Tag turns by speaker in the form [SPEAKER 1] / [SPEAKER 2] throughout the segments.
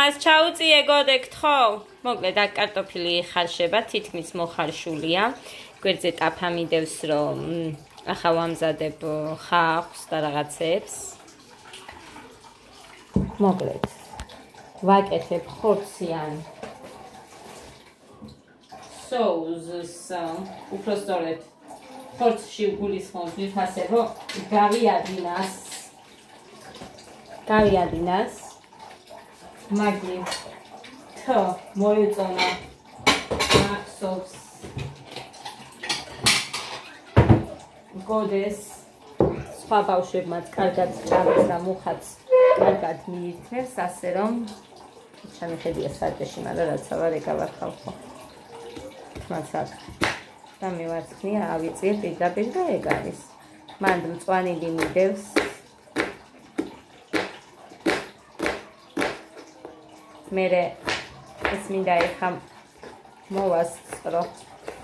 [SPEAKER 1] მას ჩაუწიე გოდეკ ხო? მოკლედ აქ კარტოფილი იხარშება, თითქმის მოხარშულია. გვერდზე ტაფა მიდევს, რომ ახლა ვამზადებ ხახვს და რაღაცებს. მოკლედ ვაკეთებ ხორციან соус, უფრო სწორედ ხორცში ვგულისხმობ ასე, რომ გავიადინას. მაგი თო მოეწონა ახსოვს გოდეს სხვა ბავშვებმაც კარგად ჭამს და მუხაც კარგად მიირთმევს, ასე რომ ჩამიხედია საჭეში, მაგრამ რაცა ვარ ეკავარხავ ხო თმაცად და მივაცხნია ავიწიე პირდაპირ და ეგ არის. მან მწვანილი მიდევს მერე ეს მინდა ეხა მოვასწრო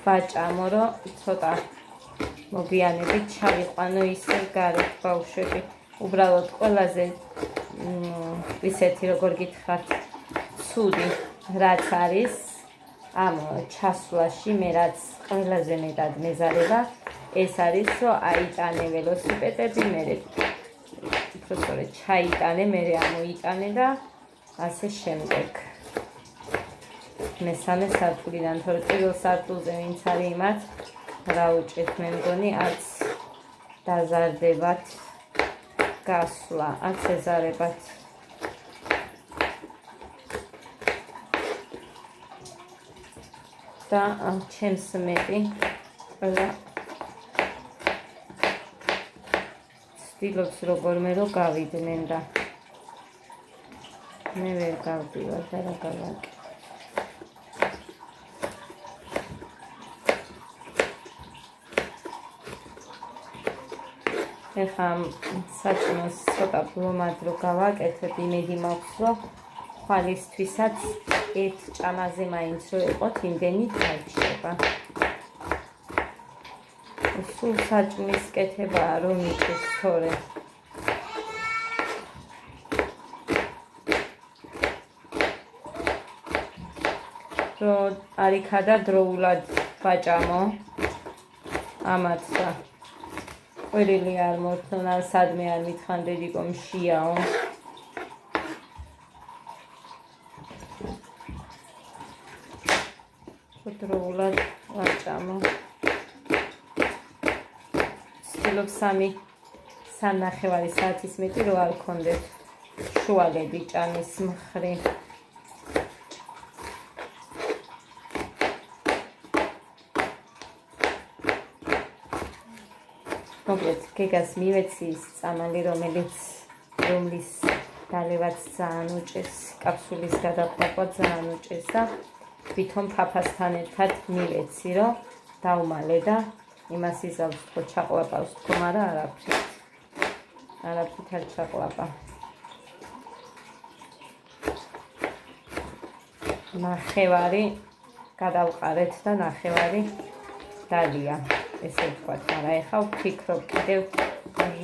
[SPEAKER 1] ვაჭამო, რომ ცოტა მოგვიანებით ჩავიყვანო ისე გარეთ ბავშვები. უბრალოდ ყველაზე ისეთი როგორ გითხრათ ცუდი რაც არის ამ ჩასვლაში, მე რაც ყველაზე მეტად მეზარება ეს არის, რომ აიტანე ველოსიპედები, მერე უფრო სწორედ ჩაიტანე, მერე ამოიტანე და ასე შემდეგ. მესამე სართულიდან, თორე პირველ სართულზე ვინც არის იმათ რა უჭირთ, მე მგონი არც დაზარდებათ გასვლა, არც ეზარებათ. და ჩემს მეტი ყველა ცდილობს როგორმე რომ გავიდნენ და მე ვერ გავდივარ და რა გავაკეთე. ეხლა საჭმელს ცოტა ბლომად რო გავაკეთებ, იმედი მაქვს, რომ ხვალისთვისაც ერთ ჭამაზე მაინც რო ეყოთ, იმდენი დარჩება. სულ საჭმლის კეთებაა რომ მიწეს თორე. რომ არიქა და დროულად ვაჭამო ამათ და ყვირილი არ მორთონ, ან სადმე არ მითხან დედიკო მშიაო. დროულად ვაჭამო. ცდილობ 3-3.5 საათის მეტი რო არ გქონდეთ შუალედი ჭამის მხრივ. მოკლედ გეგას მივეცი ის წამალი, რომლის დალევაც ძალიან უჭირს, კაფსულის გადაყვება ძალიან უჭირს და თვითონ ფაფასთან ერთად მივეცი, რომ დავმალე და იმას იზავს თქო ჩაყლაპავს თქო, მაგრამ არაფრით არ ჩაყლაპა. ნახევარი გადავყარეთ და ნახევარი დალია, ესე ვთქვათ, მაგრამ ეხლა ვფიქრობ კიდევ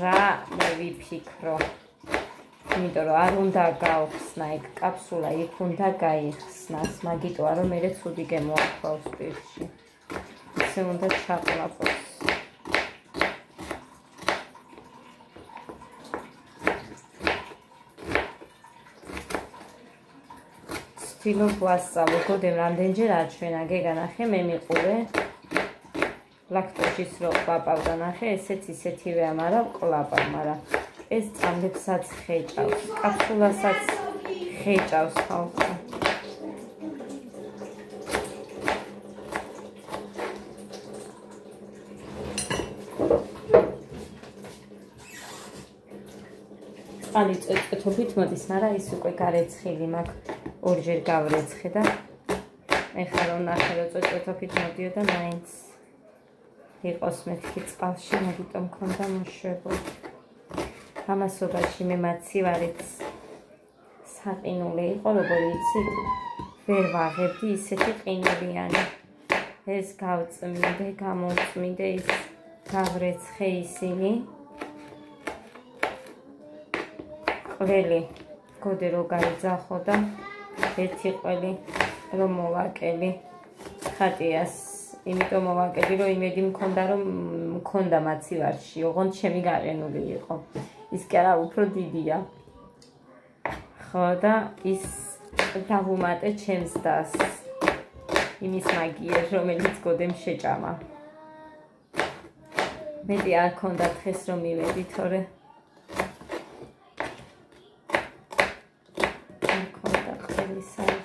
[SPEAKER 1] რა მოვიფიქრო. იმიტომ რომ არ უნდა გავხსნა ეგ კაფსულა, იქ უნდა გაიხსნას, მაგიტოა რომ მე ცუდი გემოაქვავს პირში. ისე უნდა ჩაყლაპოს. ცდილობ ვასწავლო, გოდემ რამდენჯერ აჩვენა, გეგანახე, მე მიყურე. ლაქტოჟის რო ყლაპავდა ნახე, ესეც ისეთივეა, მაგრამ ყლაპა, მაგრამ ეს წამლებსაც ხეჭავს, კაფსულასაც ხეჭავს ხალხი. წყალი წეთობით მოდის, მაგრამ ის უკვე გარეცხილი მაქვს, ორჯერ გავრეცხე და ეხლა რომ ნახე რომ წეთობით მოდიოდა, მაინც იყოს მეთქი წყალში, მაგიტომ მქონდა მოშვებული. ამასობაში მე მაცივარიც საყინული იყო, როგორ იცით, ვერ ვაღებდი ისეთი ყინულიანი. ეს გავწმინდე, გამოვწმინდე, ის გავრეცხე ისინი. ყველი გოდე რო გაიძახო და ერთი ყველი რომ მოვაკელი ხატიას, იმიტომ მოვაკელი რომ იმედი მქონდა რომ მქონდა მაცივარში, ოღონდ ჩემი გაყენული იყო. ის კი არა უფრო დიდია. ხო და ის დავუმატე ჩემს დას. იმის მაგიერ, რომელიც გოდემ შეჭამა. მეტი არ ქონდა დღეს რომ მივედი, თორე არ ქონდა ყველი საერთოდ.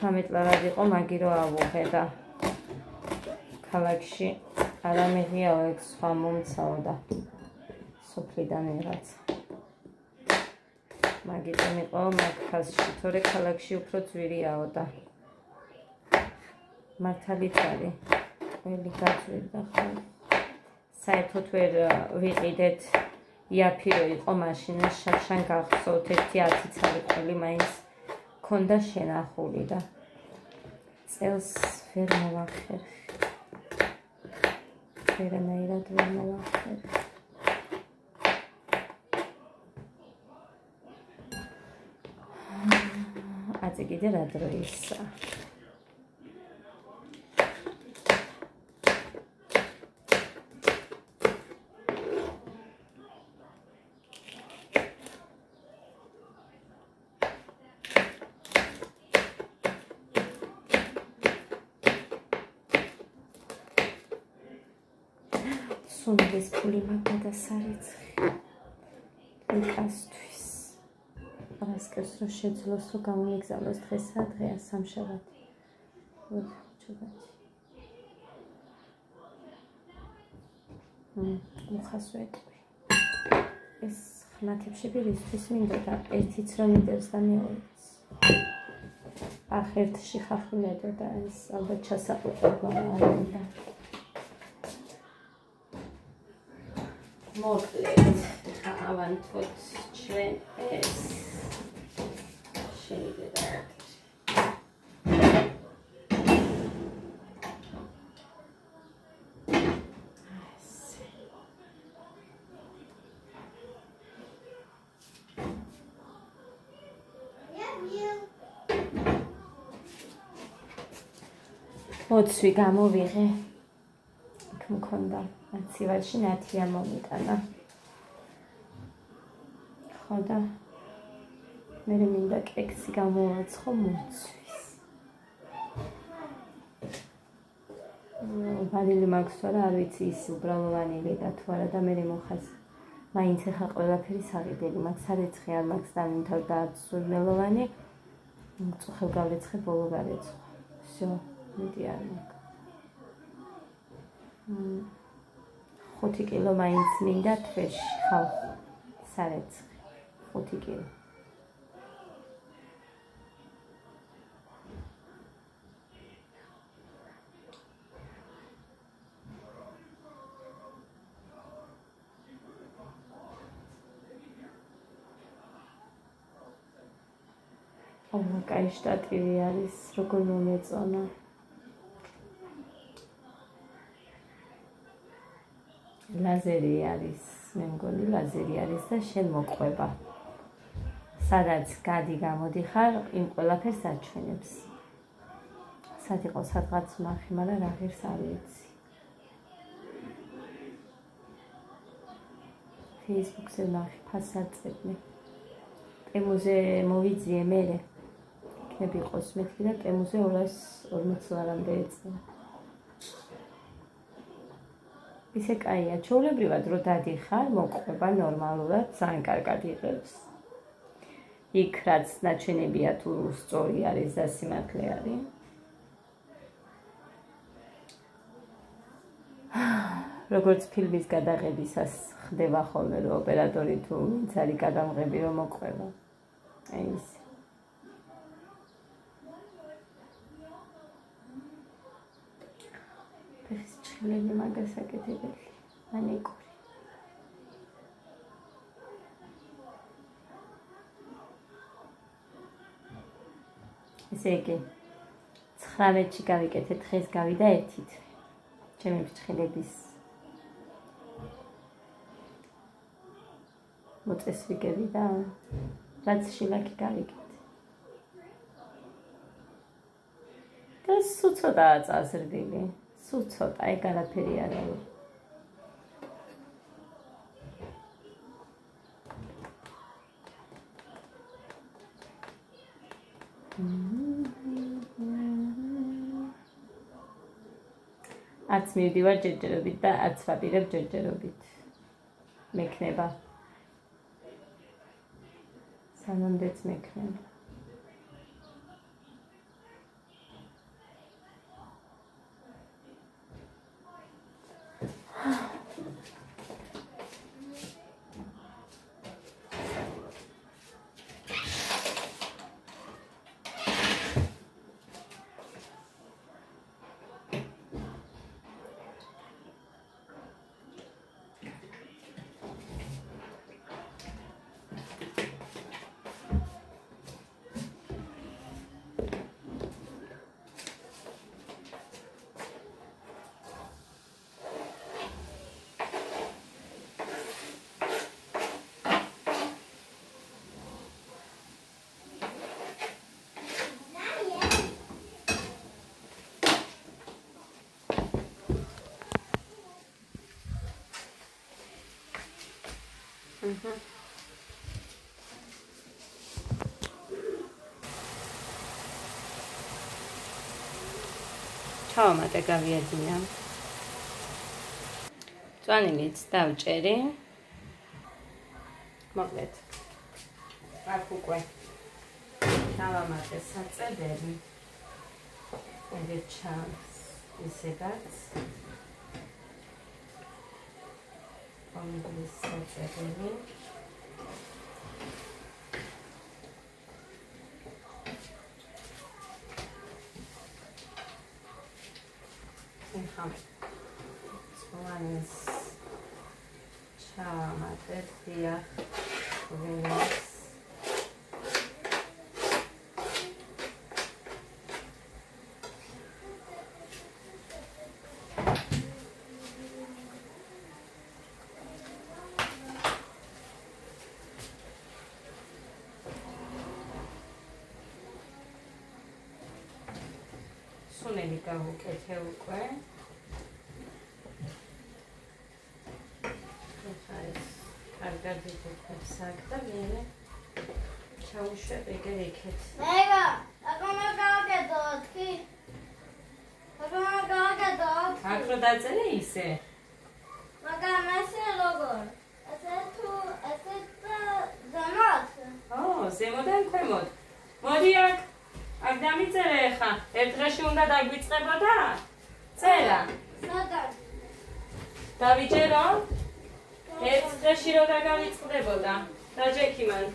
[SPEAKER 1] 18 ლარად იყო მაგი რო ავუღე და ქალაქში არამეღიაო ეგ სხვა მომცაო და სოფლიდან ვიღაცა. მაგიტომ იყო მაგფასში, თორე ქალაქში უფრო ძვირიაო და მართალიც არის ყველი გაძვირდა ხოლმე. საერთოდ ვერ ვიყიდეთ იაფირო იყო მაშინა შაშან გახსოვთ 1-10 წელი ყველი მაინც ქონდა შენახული და წელს ვერ მოვახერხე. ვერანაირად ვერ მოვახერხე. აწი კიდე რა დრო ისა. სუნდეს ფული მაგდა და სარეცხი. ეკასთვის. რასკეს რო შეძლოს რო გამომიგზავნოს დღესა დღეა სამშაბათი. ჩუბათი. მუხას ვეტყვი. ეს ხმათებში რისთვის მინდოდა ერთიც რომ მიდევს და მეორეც. ახ ერთში ხახი მედოდა ეს ალბათ ჩასაყუყება არ უნდა. მოკლედ ავანთოთ ჩვენ ეს შეიძლება მოცვი გამოვიღე. იქ მქონდა მაცივარში ნათია მომიტანა. ხო და მე მინდა კექსი გამოვაცხო მოცვის. ვანილი მაქვს არა, არ ვიცი ის უბრალო ვანილი და თუ არა და მე მოხას. მაინც ახლა ყველაფერი საღიდელი მაქვს, სარეცხი არ მაქვს და მინდა და სურნელოვანი. წუხელ გავეცხე ბოლო გარეცხო. всё, მეტი არ მაქვს. 5 კილო მაინც მინდა თვეში ხალხი სარეცხი 5 კილო. კაი შტატივი არის, როგორ მომეწონა. ლაზერი არის, მე მგონი ლაზერი არის და შენ მოყვება. სადაც გადი გამოდიხარ, იმ ყველაფერს აჩვენებს. სად იყო სადღაც ვნახე, მაგრამ რა ღირს არ ვიცი. Facebook-ზე ვნახე, ფასარწებნი. ტემუზე მოვიძიე მერე. იქნებ იყოს მეთქი და ტემუზე 240 ლარამდე ეწია. ისე კაია, ჩვეულებრივად რო დადიხარ, მოყვება ნორმალურად, ძალიან კარგად იღებს. იქ რაც ნაჩვენებია თუ სწორი არის და სიმართლე არის. როგორც ფილმის გადაღებისას ხდება ხოლმე რომ ოპერატორი თუ ვინც არის გადამღები რომ მოყვება. აი ის. ფეხის ჭრილები მაგას აკეთებელი. მანიკური. ესე იგი 19-ში გავიკეთე, დღეს გავიდა 1 თვე. ჩემი ჭრილების მოწესრიგები და რაც შილაკი გავიგეთ. და სულ ცოტაა წაზრდილი, სულ ცოტა, ეგ არაფერი არ არის. არც მივდივარ ჯერჯერობით და არც ვაპირებ ჯერჯერობით. მექნება. სანამდეც მექნება. ჩავამატე გავიაძინა. წვანილიც დავჭერი. მოკლედ. აქ უკვე დავამატე საწედელი. ეგ ჩანს ისედაც. pomidores საწედელი. წვანს ჩავამატებ დიახ ღვინოს სუნელი გავუკეთე უკვე. კარგად ვიქეთებ საკ და მე ჩაუშვებ ეგრე იქეთ.
[SPEAKER 2] მეგა, აკონა გავაკეთოთ კი? აკონა გავაკეთოთ?
[SPEAKER 1] აქ რო დაწერე ისე?
[SPEAKER 2] მაგრამ ესე როგორ? ესე თუ ესე ზემოთ?
[SPEAKER 1] ზემოდან ქვემოთ. მოდი აქ დამიწერე ხა. ერთ დღეში უნდა დაგვიწყებოდა? წერა.
[SPEAKER 2] სადაც?
[SPEAKER 1] დავიჯერო? ერთ დღეში რო დაგავიწყდებოდა. დაჯექი მან.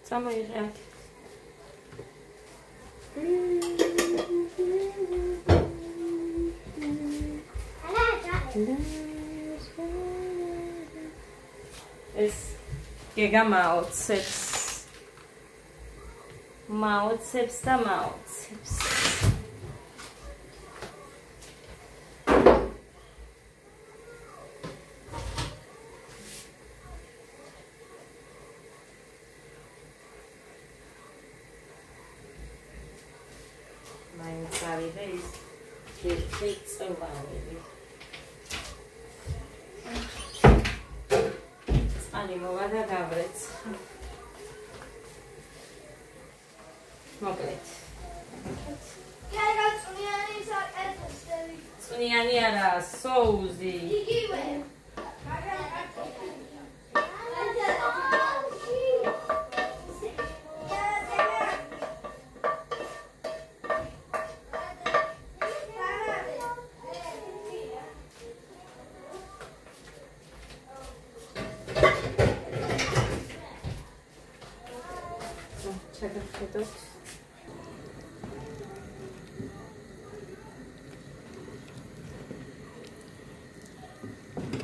[SPEAKER 1] წამოიღე აქ. ეს გეგა მაოცებს და მაოცებს. მაინც ავიღე ის ერთი წვანილი. წალი მოვა და გავრეცხა. მოკლედ.
[SPEAKER 2] კაიგა წვნიანი საკეთებელი.
[SPEAKER 1] წვნიანი არა, სოუზი.
[SPEAKER 2] იგივე.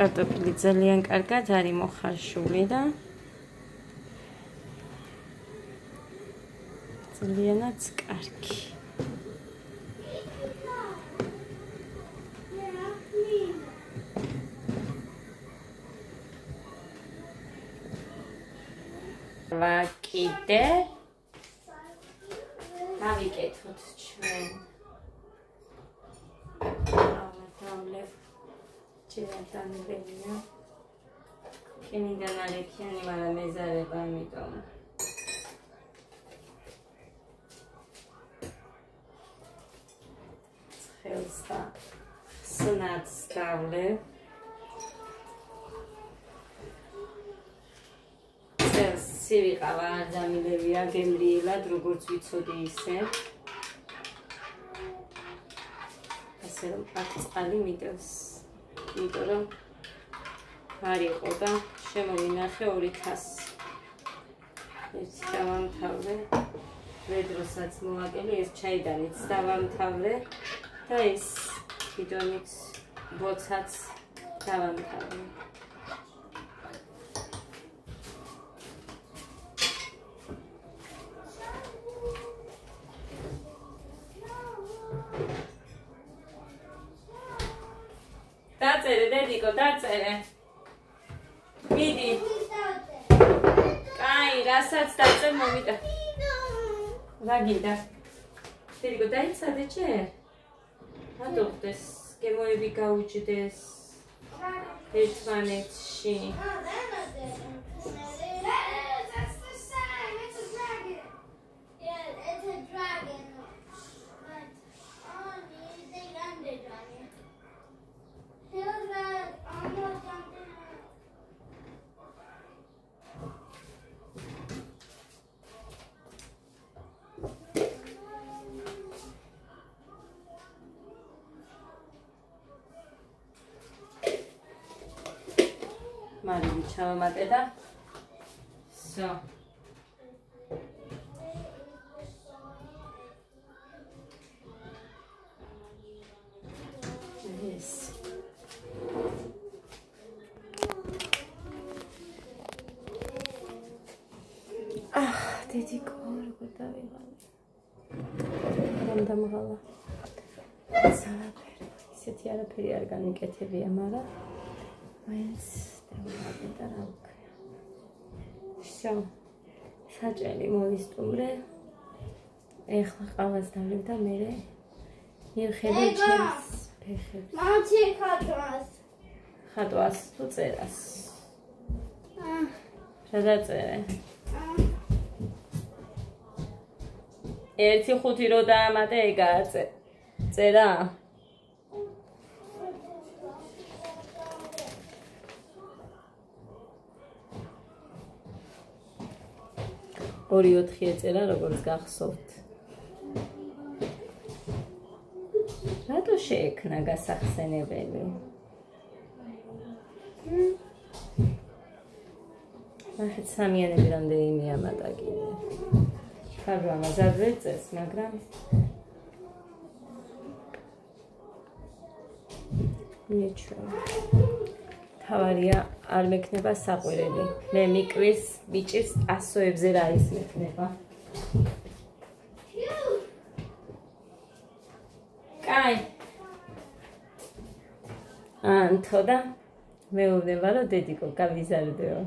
[SPEAKER 2] კარტოფილი ძალიან კარგად არის მოხარშული და
[SPEAKER 1] Lienats karki. Vakide. Avigethot ჩვენ. Avle. Chiratanbenia. Kimidana lekeni mara mezareba amitom. Ხელსა სნაც დავლე წელს სივიყავა ადამილებია გემრიელად როგორც ვიცოდი ისე ასე რომ აქ წყალი მიდევს იმიტომ რომ არ იყო და შემოვინახე 200 ეს დავამთავრე ვედროსაც მოვაკელე ეს ჩაიდანიც დავამთავრე და ეს ბიდონიც ბოცაც დავამთავრე. დაწერე დედიკო, დაწერე. მიდი. კაი, რასაც დაწერ მომიტა. რა გინდა? დედიკო, დაიცადე ჯერ? Adoptes, gemoebi gauģies ერთმანეთში.
[SPEAKER 2] That's the sign. It's a dragon. Yeah, it's a dragon. But only they landed on it. He was almost something.
[SPEAKER 1] Mari ჩავამატე და so yes დედიკო როგორ დავიღალე რომ დამღალა სანაფერი ისეთი არაფერი არ განიკეთებია მაგრამ მაინც Все. საჭელი მოვისტუმრე. ეხლა ყავას დავლებ და მე მივხედე ჩემს ფეხებს.
[SPEAKER 2] Მამაცი ხატვას.
[SPEAKER 1] ხატვას თუ წერას. რა დაწერე? 1-5 რო დაამატე ეგაა წერა. ორი 4 ეწერა როგორც გახსოვთ. რატო შეექნა გასახსენებელი? ახეთ სამიანები რამდენი ამატა კიდე. პროგრამაზე ვერ წეს, მაგრამ ნიჩვენა. თავარია არ მექნება საყვირელი. მე მიკვის ბიჭის ასოებზე რა ის მექნება. კაი. ანთოდა მეუბნება რომ დედიკო გავიზარდეო.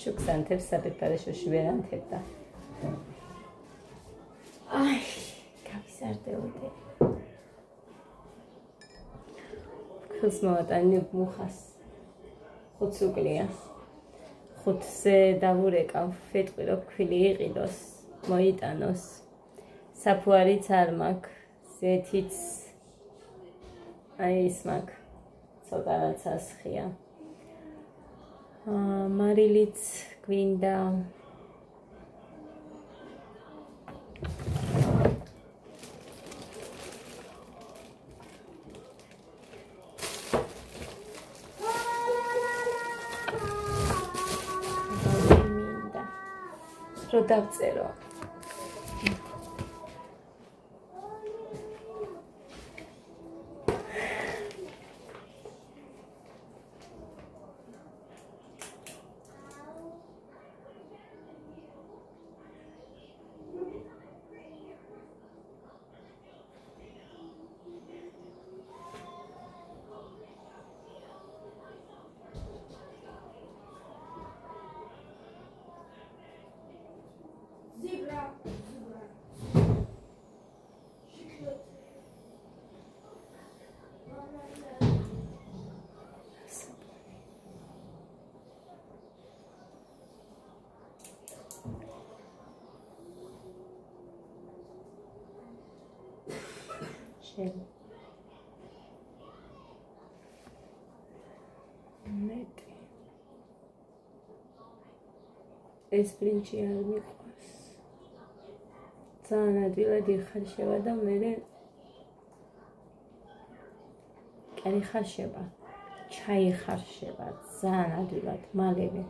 [SPEAKER 1] შუქს ანთებს საფეთქარეშოში ვერ ანთებდა. აი, გავიზარდეო დე. ხოს მოვატანე მუხას. 5 უკლია. 5-ზე დავურეკავ, ვეტყვი რომ ქვილი იყიდოს, მოიტანოს. საფუარიც არ მაქვს, ზეთიც აი ის მაქვს. ცოტა რაც ასხია. მარილიც გვინდა. რო დავწერო.
[SPEAKER 2] Zebra. ეს ბრინჯი არ მიყვარს. ძალიან ადვილად იხარშება და მერე კარი ხარშება. ჩაიხარშება ძალიან ადვილად, მალევე.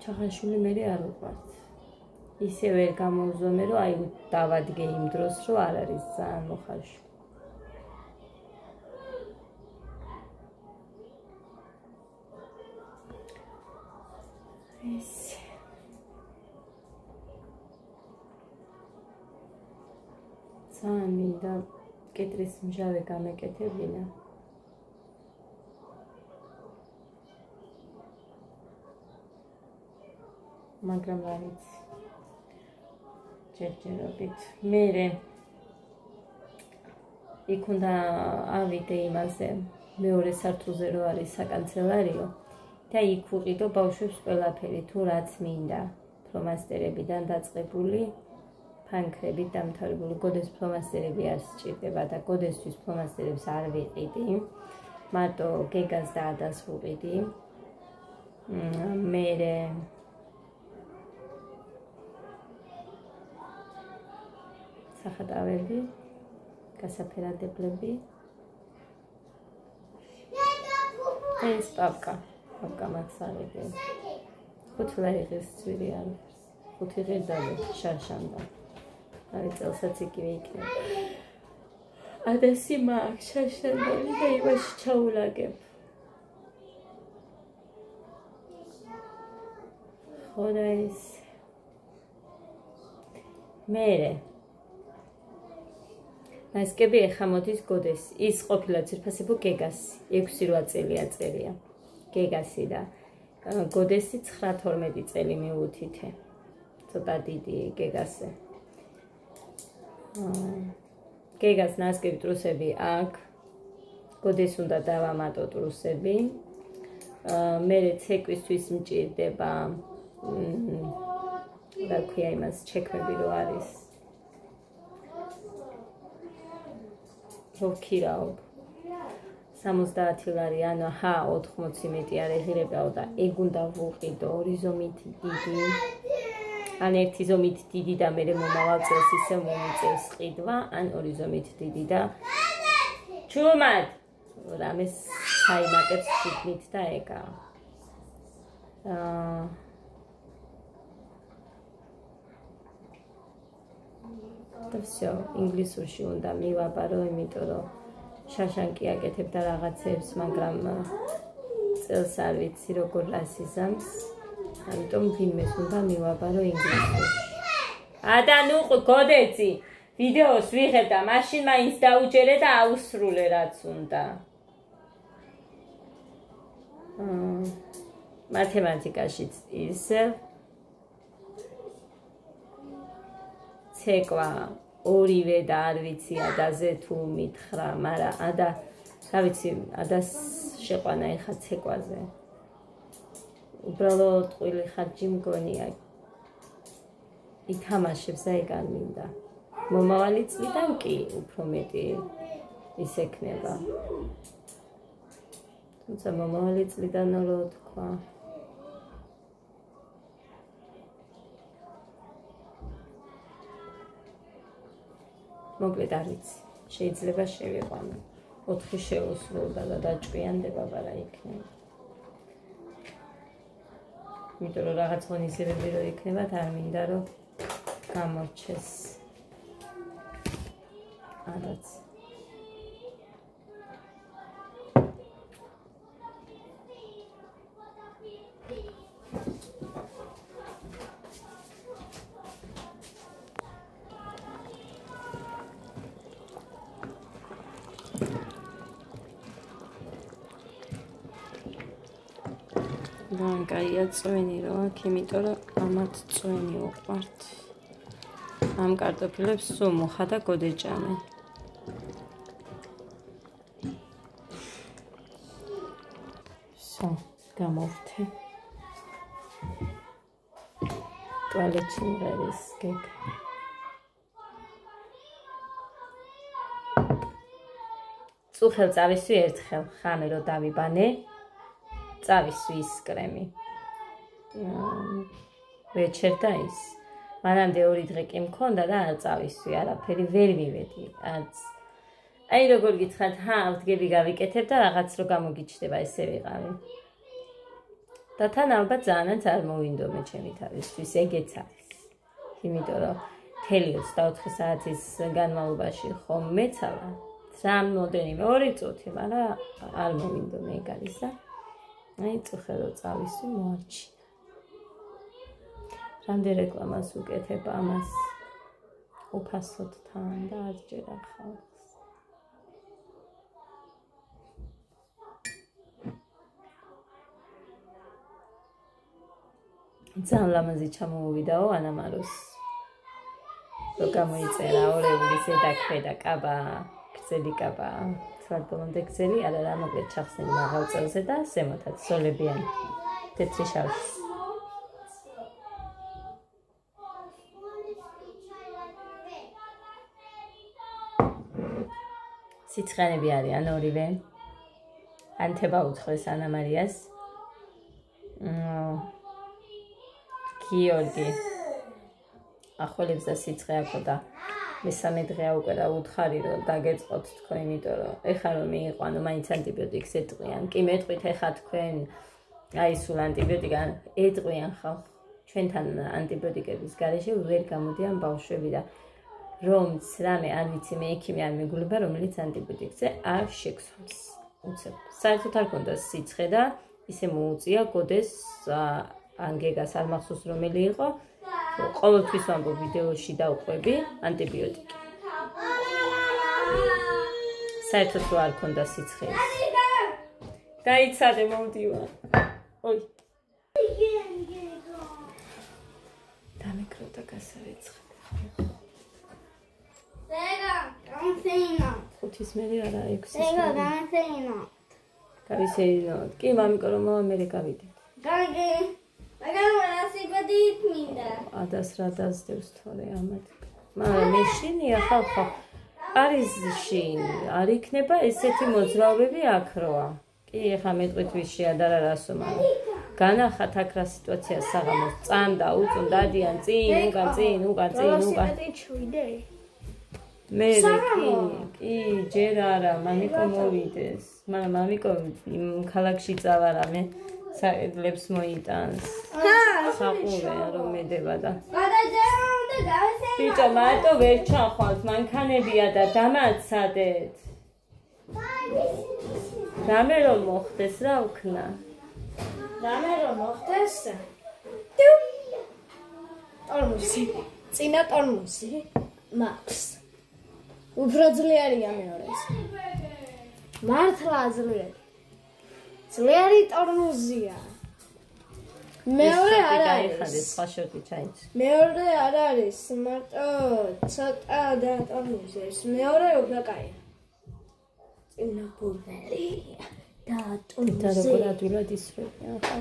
[SPEAKER 2] ჩახარშული მერე არ უყვარს. ისე ვერ გამოვზომე, რომ აი დავადგე იმ დროს, რომ არ არის ძალიან მოხარშული. ძალიან მინდა კედრის მჟავე გამეკეთებინა. მაგრამ არ იცი. ჯერჯერობით. მერე იქ უნდა ავიდე იმაზე, მეორე სართულზე რო არის საკანცელერიო. და იქ ვუყიდო ბავშვებს ყველაფერი, თუ რაც მინდა. ფლომასტერებიდან დაწყებული, ფანქრებით დამთავრებული. გოდეს ფლომასტერები არ სჭირდება და გოდესთვის ფლომასტერებს არ ვიყიდი. მარტო გეგას და ადას ვუყიდი. მერე სახადავები, გასაფერადებლები. ეს პაპკა მაგსალები. 5 ლაიღის ცვირი არის. 5 ღირდები შარშანდა. აი წელსაც იგივე იქნება. ადასი მაგ შარშანდალი და იმაში ჩაულაგებ. ხოდა ის მერე მასკები ეხა მოდის გოდეს. ის ყოფილა ძირფასებო გეგასი. 6-8 წელია წერია. გეგასი და გოდესი 9-12 წელი მიუთითე. ცოტა დიდი გეგასე. გეგას ნასკები ტრუსები აქ. გოდეს უნდა დავამატო ტრუსები. მერე ცეკვისთვის მჭირდება რა ქვია იმას ჩექმები რო არის. როქირაობ 70 ლარი ანუ 80 მეტი არ ეღირებაო და ეგ უნდა ვუყიდო ორი ზომით დიდი ან ერთი ზომით დიდი და მერე მომავალ წელს ისე მომიწევს ყიდვა ან ორი ზომით დიდი და ჩუმად რამეს საიმატებს შიგნით და ეგა და всё ინგლისურში უნდა მივაბარო იმიტომ რომ შაშანკი აკეთებდა რაღაცებს მაგრამ წელს არ ვიცი როგორ რასიზამს ამიტომ ვინმეს უნდა მივაბარო ინგლისურში და ნუ გოდეცი ვიდეოს ვიღებ და მაშინ მაინც დაუჯერე და აუსრულე რაც უნდა მათემატიკაშიც ისე ცეკვა ორივე და არ ვიცი ადაზე თუ მითხრა, მაგრამ ადა რა ვიცი, ადას შეყვანა ეხა ცეკვაზე. უბრალოდ ტყვილი ხარჯი მგონია. ითამაშებს და ეგ არ მინდა. მომავალი წლიდან კი უფრო მეტი ის ექნება. თუმცა მომავალი წლიდან რო თქვა მოკლედ არ ვიცი, შეიძლება შევიყვანო. 4 შეუსრულდა და დაჭკვიანდება ბარა იქნება. იმიტომ რომ რაღაც ღონისძიებები რო იქნებათ, არ მინდა რომ გამორჩეს. რაღაც
[SPEAKER 1] კაია წვენი რო აქ, იმიტომ რომ ამათ წვენი უყვართ. ამ კარტოფილებს სულ მუხა და გოდეჭამენ. სო, გამოვთე. ტუალეტში მღერის გეგ. წუხელ წავისვი ერთხელ, ხამე რო დავიბანე. წავისვი ის კრემი. ვეჩერ და ის. მანამდე 2 დღე კი მქონდა და არ წავისვი, არაფერი ვერ მივედი. აი როგორ გითხრათ, ვდგები გავიკეთებ და რაღაც რო გამოგიჩნდება ესე ვიყავი. და თან ალბათ ძალიანაც არ მოვინდომე ჩემი თავისთვის, ეგეც არის. იმიტომ რომ მთელი 24 საათის განმავლობაში ხომ მეცალა, რამდენიმე 2 წუთი, მაგრამ არ მოვინდომე ეგ არის და აი წუხელო წავისვი მოაჩინა. რამდენ რეკლამას უკეთებ ამას უფასოდ თან და არ ჯერა ხალხს. ძალიან ლამაზი ჩამოვიდაო ანამაროს. რო გამოიწერა ორეული ზედა ქვედა კაბა, გრძელი კაბა, თვალბოლომდე გრძელი, არა რა მოკლედ ჩახსნილი მაღალ წელზე და ზემოთაც სოლებიანი თეთრი შავში. სიცხანები არიან ორივე. ანთება უთხრეს ანამარიას. გიორგი ახოლებს და სიცხე აქო და მესამე დღეა უკვე და უთხარი რომ დაგეწყოთ თქვენ, იმიტომ რომ ეხლა რომ მიიყვანო მაინც ანტიბიოტიკს ეტყვიან. კი მეტყვით ეხლა თქვენ აი სულ ანტიბიოტიკა ეტყვიან ხალხ. ჩვენთან ანტიბიოტიკების გარეშე ვერ გამოდიან ბავშვები და რომც რამე არ ვიცი მე ექიმი არ მეგულება რომელიც ანტიბიოტიკზე არ შეგვსვამს. უცებ. საერთოდ არ გონდა სიცხე და ისე მოუწია გოდეს ან გეგას არ მახსოვს რომელი იყო. ყოველთვის ვამბობ ვიდეოში დავყვები ანტიბიოტიკი. საერთოდ რო არ ქონდა სიცხე. დაიცადე მოვდივარ. ოი. დამეკრო და გასარეცხე.
[SPEAKER 2] Don't say no.
[SPEAKER 1] ხუთის მერე არა 6-ის.
[SPEAKER 2] Don't say no.
[SPEAKER 1] გავისეინო. კი მამიკო რომ მე გავიდე. ადას რა დასდევს თორე ამათ. მაგრამ მე შინია ხალხო პარიზში არ იქნება ესეთი მოძრაობები აქროა. კი ეხა მეტყვით ვის შეადარა რასო, მაგრამ განახათ აქ რა სიტუაცია საღამოს წამდა უწუნ დადიან წინ უკან მე კი ჯერ არა მამიკო მოვიდეს, მაგრამ მამიკო იმ ქალაქში წავარა მე საედლებს მოიტანს. საყურე რომ მედება და ბიჭო მარტო ვერ ჩახვალთ, მანქანებია და დამაცადეთ. რამე რომ მოხდეს რა ვქნა?
[SPEAKER 3] რამე რომ მოხდეს? ტორმუსი. წინა ტორმუსი. მაქს. უფრო ძლიერია მეორეს. მართლა ძლიერია. ძლიერი ტორმუსია. მეორე არ არის. მეორე არ არის, მარტო ცოტა და ტორმუსის. მეორე უკვე კაია. წინა ბურბელია და ტორმუსი.
[SPEAKER 1] და როგორ ადვილად ისრებია ხა.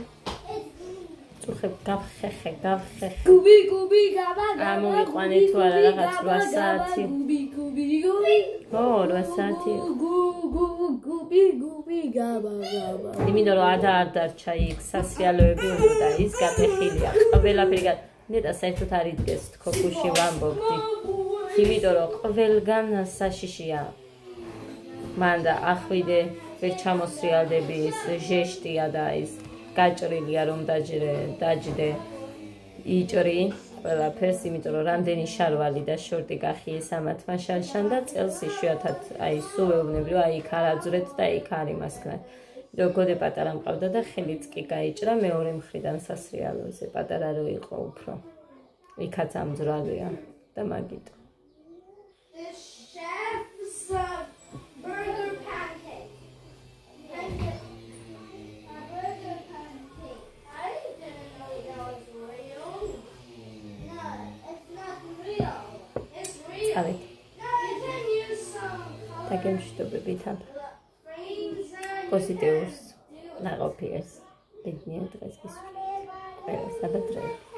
[SPEAKER 1] წუხებ გავხეხე.
[SPEAKER 3] გუბი გაბა.
[SPEAKER 1] ამოვიყვანე თუ არა რაღაც 8 საათი.
[SPEAKER 3] გუბი.
[SPEAKER 1] ო 8 საათი.
[SPEAKER 3] გუბი გაბა.
[SPEAKER 1] იმიტომ რომ არ დარჩა იქ სასიალოები უნდა ის გაფეხილია. ყველაფერი ნეტა საერთოდ არ იდგეს თქოქუში ვამბობდი. იმიტომ რომ ყველგან საშიშია. მანდა ახვიდე ვერ ჩამოსრიალდები ის ჟეშტია და ის გაჭრილია რომ დაჯდე იჭრი ყველაფერს, იმიტომ რომ რამდენი შარვალი და შორტი გახიეს ამათმა შარშან და წელს იშვიათად აი სულ ეუბნებლიო აი იქ არ აძვრეთ და იქ არ იმასქნათ. გოდე პატარა მყავდა და ხელიც კი გაიჭრა მეორე მხრიდან სასრიალოზე პატარა რო იყო უფრო. იქაც ამძვრალია და მაგით. წავით.
[SPEAKER 2] You can use some
[SPEAKER 1] დაგემშვიდობებითად.
[SPEAKER 2] frames and
[SPEAKER 1] პოზიტიურს ნაყოფიერს. ბედნიერ დღეს გისურვებთ. ყველასა და დღეს.